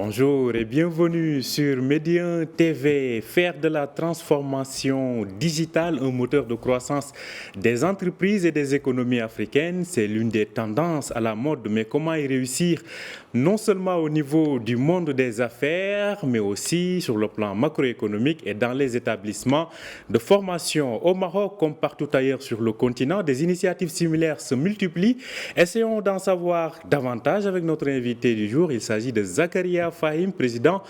Bonjour et bienvenue sur Médien TV. Faire de la transformation digitale un moteur de croissance des entreprises et des économies africaines, c'est l'une des tendances à la mode. Mais comment y réussir non seulement au niveau du monde des affaires, mais aussi sur le plan macroéconomique et dans les établissements de formation. Au Maroc, comme partout ailleurs sur le continent, des initiatives similaires se multiplient. Essayons d'en savoir davantage avec notre invité du jour. Il s'agit de Zakaria Fahim, président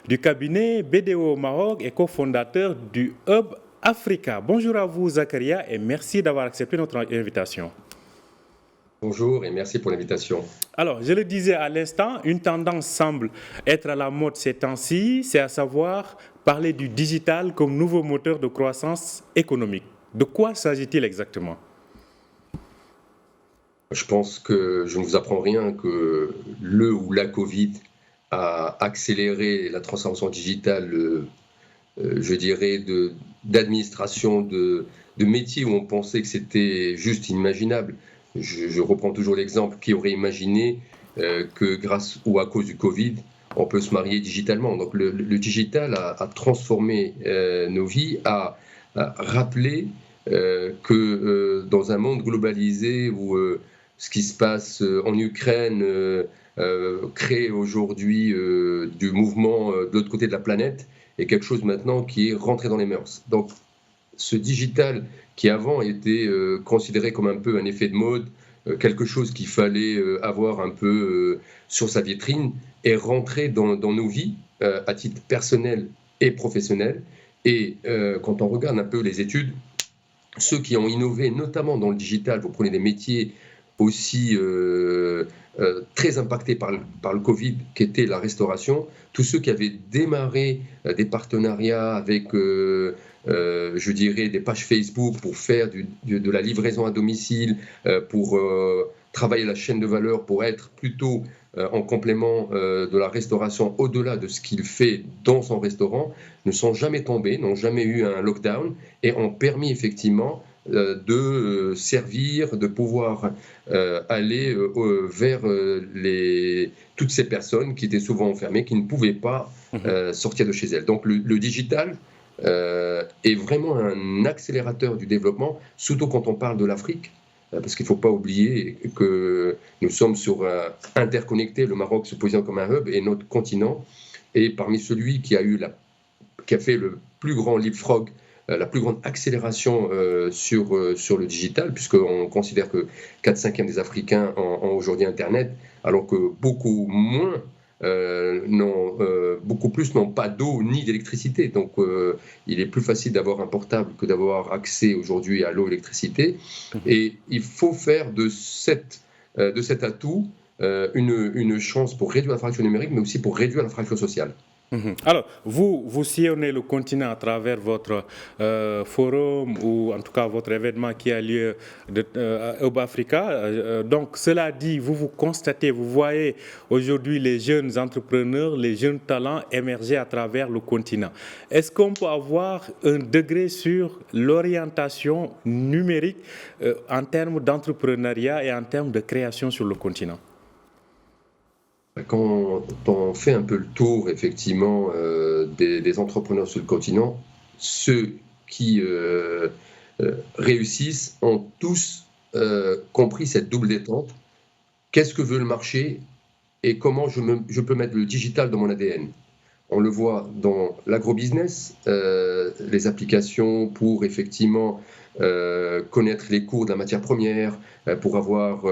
du cabinet BDO au Maroc et cofondateur du Hub Africa. Bonjour à vous Zakaria et merci d'avoir accepté notre invitation. Bonjour et merci pour l'invitation. Alors, je le disais à l'instant, une tendance semble être à la mode ces temps-ci, c'est à savoir parler du digital comme nouveau moteur de croissance économique. De quoi s'agit-il exactement ? Je pense que je ne vous apprends rien que le ou la Covid a accéléré la transformation digitale, je dirais, d'administration, de métiers où on pensait que c'était juste inimaginable. Je reprends toujours l'exemple, qui aurait imaginé que grâce ou à cause du Covid, on peut se marier digitalement. Donc le digital a transformé nos vies, a rappelé que dans un monde globalisé où ce qui se passe en Ukraine crée aujourd'hui du mouvement de l'autre côté de la planète et quelque chose maintenant qui est rentré dans les mœurs. Donc ce digital qui avant était considéré comme un peu un effet de mode, quelque chose qu'il fallait avoir un peu sur sa vitrine, est rentré dans nos vies à titre personnel et professionnel. Et quand on regarde un peu les études, ceux qui ont innové, notamment dans le digital, vous prenez des métiers aussi très impactés par le Covid, qui était la restauration, tous ceux qui avaient démarré des partenariats avec, je dirais, des pages Facebook pour faire de la livraison à domicile, pour travailler la chaîne de valeur, pour être plutôt en complément de la restauration au-delà de ce qu'il fait dans son restaurant, ne sont jamais tombés, n'ont jamais eu un lockdown et ont permis effectivement de servir, de pouvoir aller vers toutes ces personnes qui étaient souvent enfermées, qui ne pouvaient pas sortir de chez elles. Donc le digital est vraiment un accélérateur du développement, surtout quand on parle de l'Afrique, parce qu'il ne faut pas oublier que nous sommes interconnectés, le Maroc se positionne comme un hub et notre continent est parmi celui qui a fait le plus grand leapfrog, la plus grande accélération sur le digital, puisqu'on considère que 4/5 des Africains ont aujourd'hui Internet, alors que beaucoup plus n'ont pas d'eau ni d'électricité. Donc il est plus facile d'avoir un portable que d'avoir accès aujourd'hui à l'eau et l'électricité. Et il faut faire de cet atout une chance pour réduire la fracture numérique, mais aussi pour réduire la fracture sociale. Alors, vous sillonnez le continent à travers votre forum ou en tout cas votre événement qui a lieu au Hub Africa. Donc, cela dit, vous constatez, vous voyez aujourd'hui les jeunes entrepreneurs, les jeunes talents émerger à travers le continent. Est-ce qu'on peut avoir un degré sur l'orientation numérique en termes d'entrepreneuriat et en termes de création sur le continent ? Quand on fait un peu le tour, effectivement, des entrepreneurs sur le continent, ceux qui réussissent ont tous compris cette double détente. Qu'est-ce que veut le marché et comment je peux mettre le digital dans mon ADN ? On le voit dans l'agrobusiness, les applications pour effectivement connaître les cours de la matière première, pour avoir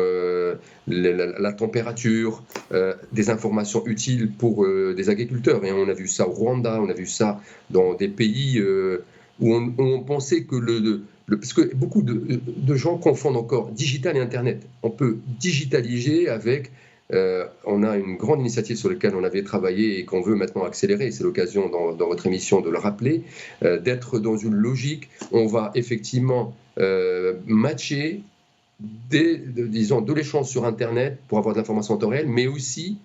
la température, des informations utiles pour des agriculteurs. Et on a vu ça au Rwanda, on a vu ça dans des pays où on pensait que parce que beaucoup de gens confondent encore digital et Internet. On peut digitaliser avec... on a une grande initiative sur laquelle on avait travaillé et qu'on veut maintenant accélérer, c'est l'occasion dans votre émission de le rappeler, d'être dans une logique, on va effectivement matcher de l'échange sur Internet pour avoir de l'information en temps réel, mais aussi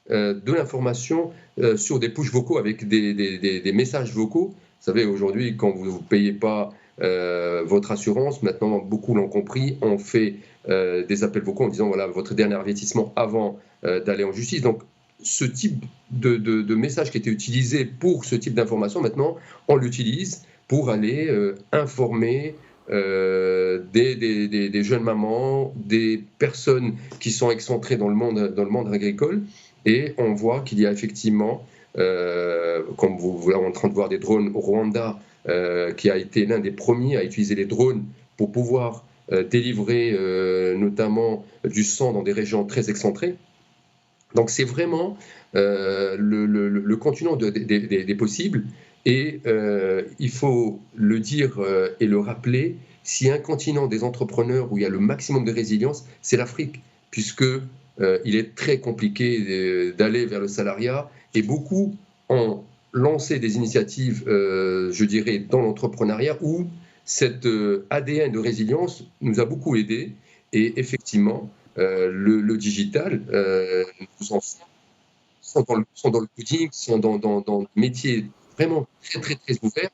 de l'information sur des push vocaux avec des messages vocaux. Vous savez, aujourd'hui, quand vous ne payez pas votre assurance, maintenant beaucoup l'ont compris, on fait des appels vocaux en disant voilà votre dernier avertissement avant d'aller en justice. Donc ce type de message qui était utilisé pour ce type d'information, maintenant, on l'utilise pour aller informer des jeunes mamans, des personnes qui sont excentrées dans le monde agricole. Et on voit qu'il y a effectivement, comme vous êtes en train de voir, des drones au Rwanda, qui a été l'un des premiers à utiliser les drones pour pouvoir délivrer notamment du sang dans des régions très excentrées. Donc c'est vraiment le continent des possibles. Et il faut le dire et le rappeler, s'il y a un continent des entrepreneurs où il y a le maximum de résilience, c'est l'Afrique, puisque il est très compliqué d'aller vers le salariat, et beaucoup ont lancé des initiatives, je dirais, dans l'entrepreneuriat, où cet ADN de résilience nous a beaucoup aidés. Et effectivement, le digital, nous en sont dans le coding, sont dans le métier vraiment très, très, très ouvert,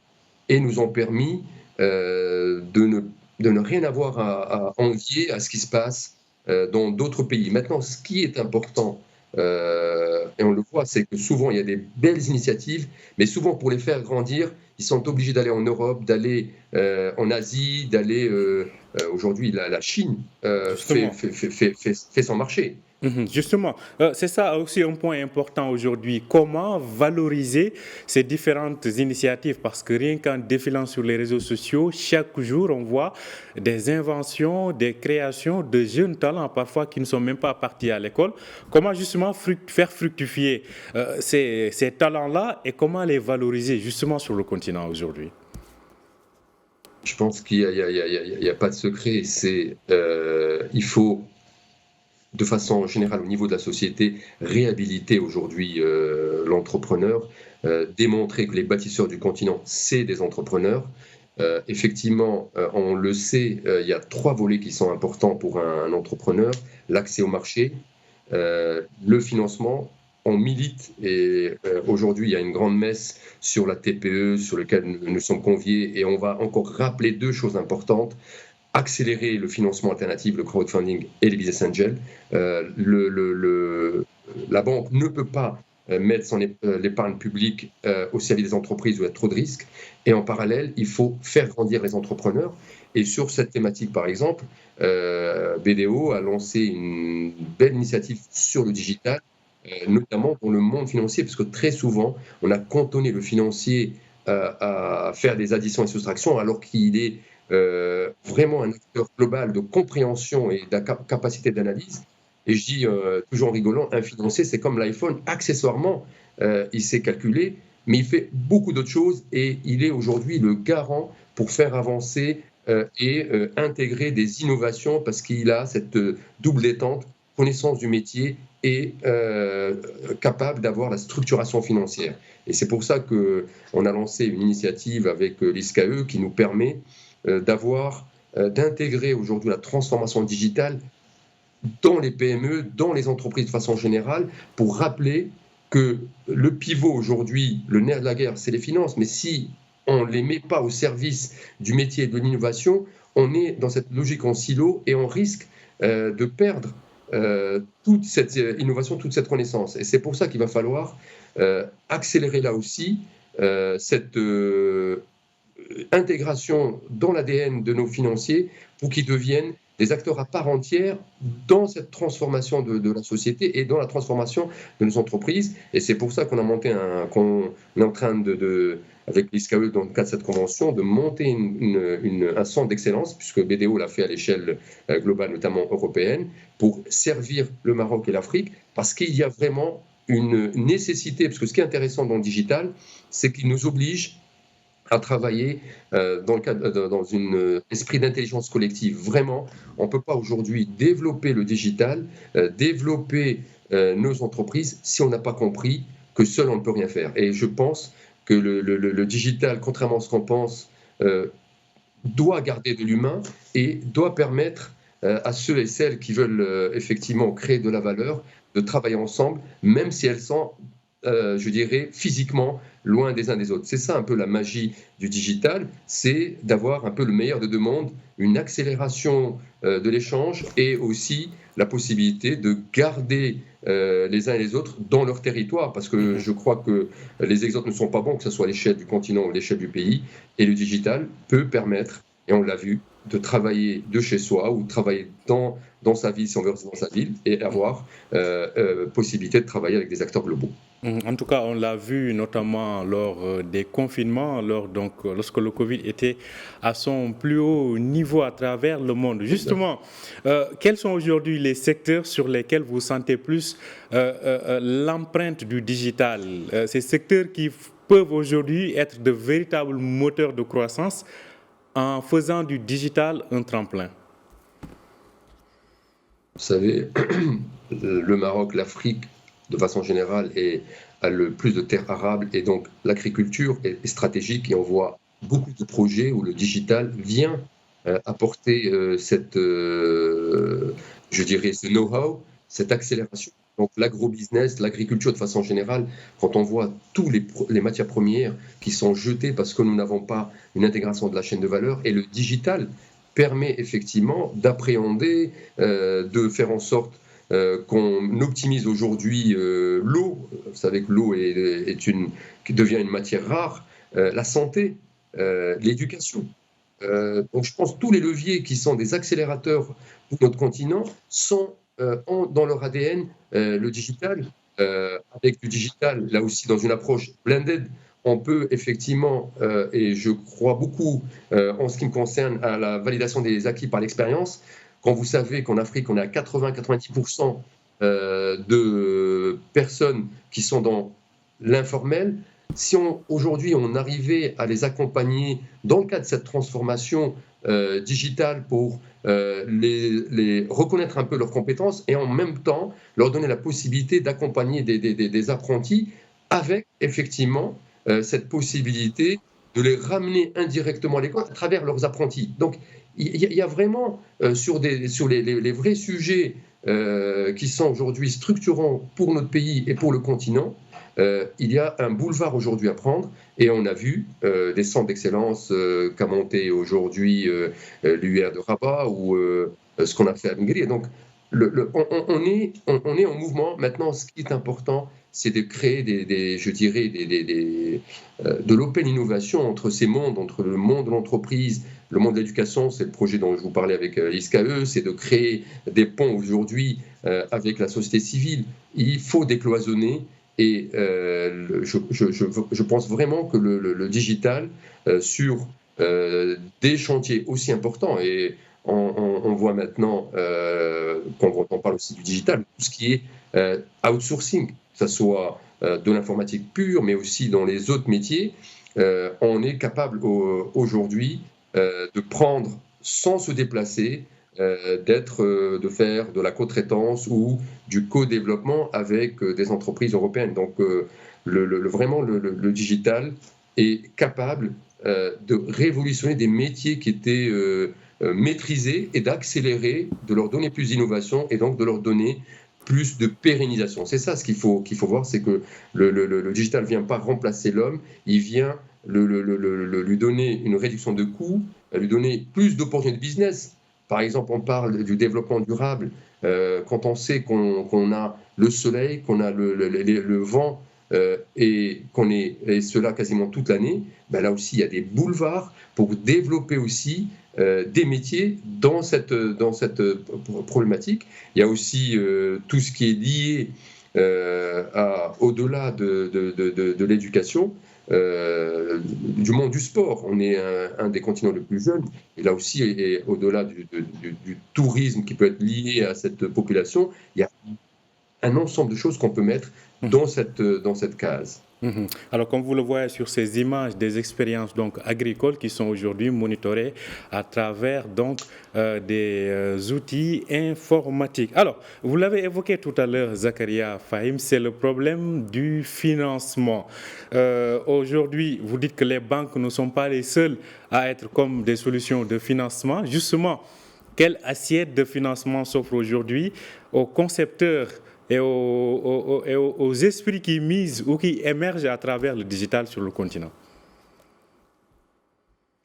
et nous ont permis de ne rien avoir à envier à ce qui se passe dans d'autres pays. Maintenant, ce qui est important, et on le voit, c'est que souvent il y a des belles initiatives, mais souvent pour les faire grandir, ils sont obligés d'aller en Europe, d'aller en Asie, d'aller... aujourd'hui, la Chine fait son marché. Justement, c'est ça aussi un point important aujourd'hui. Comment valoriser ces différentes initiatives? Parce que rien qu'en défilant sur les réseaux sociaux, chaque jour, on voit des inventions, des créations de jeunes talents, parfois qui ne sont même pas partis à l'école. Comment justement faire fructifier ces talents-là, et comment les valoriser justement sur le continent aujourd'hui? Je pense qu'il n'y a pas de secret. Il faut, de façon générale, au niveau de la société, réhabiliter aujourd'hui l'entrepreneur, démontrer que les bâtisseurs du continent, c'est des entrepreneurs. Effectivement, on le sait, il y a 3 volets qui sont importants pour un entrepreneur: l'accès au marché, le financement. On milite, et aujourd'hui il y a une grande messe sur la TPE sur laquelle nous sommes conviés, et on va encore rappeler 2 choses importantes: accélérer le financement alternatif, le crowdfunding et les business angels. La banque ne peut pas mettre son l'épargne publique au service des entreprises où il y a trop de risques, et en parallèle, il faut faire grandir les entrepreneurs. Et sur cette thématique, par exemple, BDO a lancé une belle initiative sur le digital, notamment dans le monde financier, parce que très souvent, on a cantonné le financier à faire des additions et soustractions, alors qu'il est vraiment un acteur global de compréhension et de capacité d'analyse. Et je dis toujours en rigolant, un financier, c'est comme l'iPhone, accessoirement, il sait calculer, mais il fait beaucoup d'autres choses, et il est aujourd'hui le garant pour faire avancer et intégrer des innovations, parce qu'il a cette double détente, connaissance du métier et capable d'avoir la structuration financière. Et c'est pour ça qu'on a lancé une initiative avec l'ISCAE qui nous permet d'intégrer aujourd'hui la transformation digitale dans les PME, dans les entreprises de façon générale, pour rappeler que le pivot aujourd'hui, le nerf de la guerre, c'est les finances, mais si on ne les met pas au service du métier et de l'innovation, on est dans cette logique en silo, et on risque de perdre toute cette innovation, toute cette renaissance. Et c'est pour ça qu'il va falloir accélérer là aussi cette intégration dans l'ADN de nos financiers, pour qu'ils deviennent des acteurs à part entière dans cette transformation de la société et dans la transformation de nos entreprises. Et c'est pour ça qu'on est en train avec l'ISCAE, dans le cadre de cette convention, de monter un centre d'excellence, puisque BDO l'a fait à l'échelle globale, notamment européenne, pour servir le Maroc et l'Afrique, parce qu'il y a vraiment une nécessité, parce que ce qui est intéressant dans le digital, c'est qu'il nous oblige à travailler dans un esprit d'intelligence collective. Vraiment, on ne peut pas aujourd'hui développer le digital, développer nos entreprises, si on n'a pas compris que seul on ne peut rien faire. Et je pense que le digital, contrairement à ce qu'on pense, doit garder de l'humain et doit permettre à ceux et celles qui veulent effectivement créer de la valeur de travailler ensemble, même si elles sont je dirais, physiquement loin des uns des autres. C'est ça un peu la magie du digital, c'est d'avoir un peu le meilleur de deux mondes, une accélération de l'échange et aussi la possibilité de garder les uns et les autres dans leur territoire, parce que je crois que les exemples ne sont pas bons, que ce soit à l'échelle du continent ou à l'échelle du pays, et le digital peut permettre, et on l'a vu, de travailler de chez soi ou de travailler dans sa ville, si on veut rester dans sa ville, et avoir possibilité de travailler avec des acteurs globaux. En tout cas, on l'a vu notamment lors des confinements, lorsque le Covid était à son plus haut niveau à travers le monde. Justement, quels sont aujourd'hui les secteurs sur lesquels vous sentez plus l'empreinte du digital, ces secteurs qui peuvent aujourd'hui être de véritables moteurs de croissance en faisant du digital un tremplin? Vous savez, le Maroc, l'Afrique, de façon générale, a le plus de terres arables et donc l'agriculture est stratégique et on voit beaucoup de projets où le digital vient apporter je dirais, ce know-how, cette accélération. Donc l'agrobusiness, l'agriculture de façon générale, quand on voit tous les matières premières qui sont jetées parce que nous n'avons pas une intégration de la chaîne de valeur, et le digital permet effectivement d'appréhender, de faire en sorte qu'on optimise aujourd'hui l'eau. Vous savez que l'eau devient une matière rare, la santé, l'éducation. Donc je pense que tous les leviers qui sont des accélérateurs pour notre continent ont dans leur ADN le digital. Avec du digital, là aussi dans une approche blended, on peut effectivement, et je crois beaucoup en ce qui me concerne, à la validation des acquis par l'expérience. Quand vous savez qu'en Afrique, on est à 80-90% de personnes qui sont dans l'informel, si aujourd'hui on arrivait à les accompagner dans le cadre de cette transformation digitale pour les reconnaître un peu leurs compétences et en même temps leur donner la possibilité d'accompagner des apprentis avec effectivement cette possibilité de les ramener indirectement à l'école à travers leurs apprentis. Donc il y a vraiment sur les vrais sujets qui sont aujourd'hui structurants pour notre pays et pour le continent, il y a un boulevard aujourd'hui à prendre et on a vu des centres d'excellence qu'a monté aujourd'hui l'UR de Rabat ou ce qu'on a fait à Ngri. Donc on est en mouvement. Maintenant, ce qui est important, c'est de créer de l'open innovation entre ces mondes, entre le monde de l'entreprise, le monde de l'éducation. C'est le projet dont je vous parlais avec l'ISCAE, c'est de créer des ponts aujourd'hui avec la société civile. Il faut décloisonner et je pense vraiment que le digital sur des chantiers aussi importants, et on voit maintenant, quand on parle aussi du digital, tout ce qui est outsourcing, que ce soit de l'informatique pure, mais aussi dans les autres métiers, on est capable aujourd'hui de prendre sans se déplacer, de faire de la co-traitance ou du co-développement avec des entreprises européennes. Donc vraiment le digital est capable de révolutionner des métiers qui étaient maîtrisés et d'accélérer, de leur donner plus d'innovation et donc de leur donner plus de pérennisation. C'est ça ce qu'il faut voir, c'est que le digital ne vient pas remplacer l'homme, il vient lui donner une réduction de coûts, lui donner plus d'opportunités de business. Par exemple, on parle du développement durable. Quand on sait qu'on a le soleil, qu'on a le vent et cela quasiment toute l'année, ben là aussi il y a des boulevards pour développer aussi des métiers dans cette problématique. Il y a aussi tout ce qui est lié au-delà de l'éducation. Du monde du sport. On est un des continents les plus jeunes, et là aussi, et au-delà du tourisme qui peut être lié à cette population, il y a un ensemble de choses qu'on peut mettre dans cette case. Alors, comme vous le voyez sur ces images, des expériences donc agricoles qui sont aujourd'hui monitorées à travers donc des outils informatiques. Alors, vous l'avez évoqué tout à l'heure, Zakaria Fahim, c'est le problème du financement. Aujourd'hui, vous dites que les banques ne sont pas les seules à être comme des solutions de financement. Justement, quelle assiette de financement s'offre aujourd'hui aux concepteurs et aux esprits qui misent ou qui émergent à travers le digital sur le continent?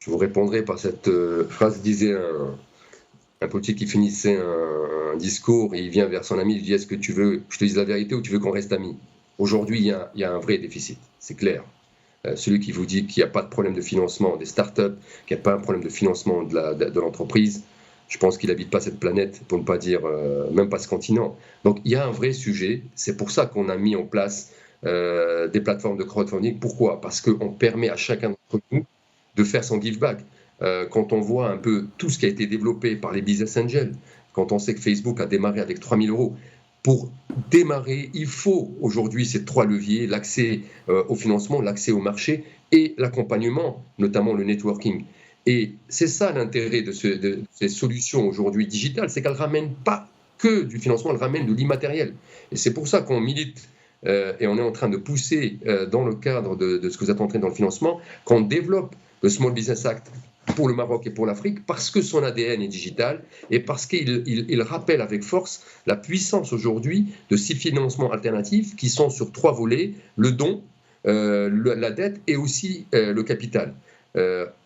Je vous répondrai par cette phrase, disait un politique qui finissait un discours et il vient vers son ami, il lui dit: est-ce que tu veux que je te dise la vérité ou tu veux qu'on reste amis? Aujourd'hui, il y a un vrai déficit, c'est clair. Celui qui vous dit qu'il n'y a pas de problème de financement des startups, qu'il n'y a pas un problème de financement de l'entreprise, je pense qu'il n'habite pas cette planète, pour ne pas dire même pas ce continent. Donc il y a un vrai sujet, c'est pour ça qu'on a mis en place des plateformes de crowdfunding. Pourquoi? Parce qu'on permet à chacun d'entre nous de faire son give back. Quand on voit un peu tout ce qui a été développé par les business angels, quand on sait que Facebook a démarré avec 3 000 €, pour démarrer, il faut aujourd'hui ces 3 leviers, l'accès au financement, l'accès au marché et l'accompagnement, notamment le networking. Et c'est ça l'intérêt de ces solutions aujourd'hui digitales, c'est qu'elles ne ramènent pas que du financement, elles ramènent de l'immatériel. Et c'est pour ça qu'on milite et on est en train de pousser dans le cadre de ce que vous êtes en train dans le financement, qu'on développe le Small Business Act pour le Maroc et pour l'Afrique, parce que son ADN est digital et parce qu'il rappelle avec force la puissance aujourd'hui de ces financements alternatifs qui sont sur 3 volets, le don, la dette et aussi le capital.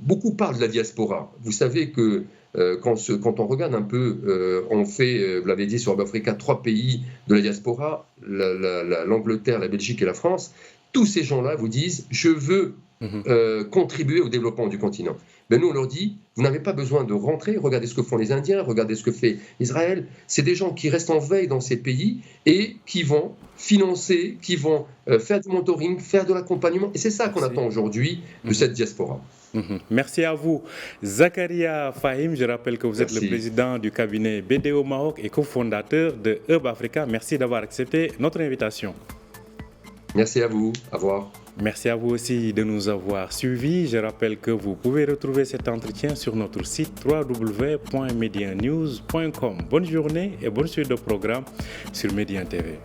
Beaucoup parlent de la diaspora. Vous savez que quand on regarde un peu, on fait, vous l'avez dit sur Hub Africa, 3 pays de la diaspora, l'Angleterre, la Belgique et la France. Tous ces gens-là vous disent: je veux contribuer au développement du continent. Ben nous, on leur dit: vous n'avez pas besoin de rentrer, regardez ce que font les Indiens, regardez ce que fait Israël. C'est des gens qui restent en veille dans ces pays et qui vont financer, qui vont faire du mentoring, faire de l'accompagnement. Et c'est ça qu'on attend aujourd'hui de cette diaspora. Merci à vous. Zakaria Fahim, je rappelle que vous êtes le président du cabinet BDO Maroc et cofondateur de Hub Africa. Merci d'avoir accepté notre invitation. Merci à vous. Au revoir. Merci à vous aussi de nous avoir suivis. Je rappelle que vous pouvez retrouver cet entretien sur notre site www.medianews.com. Bonne journée et bonne suite de programme sur Médien TV.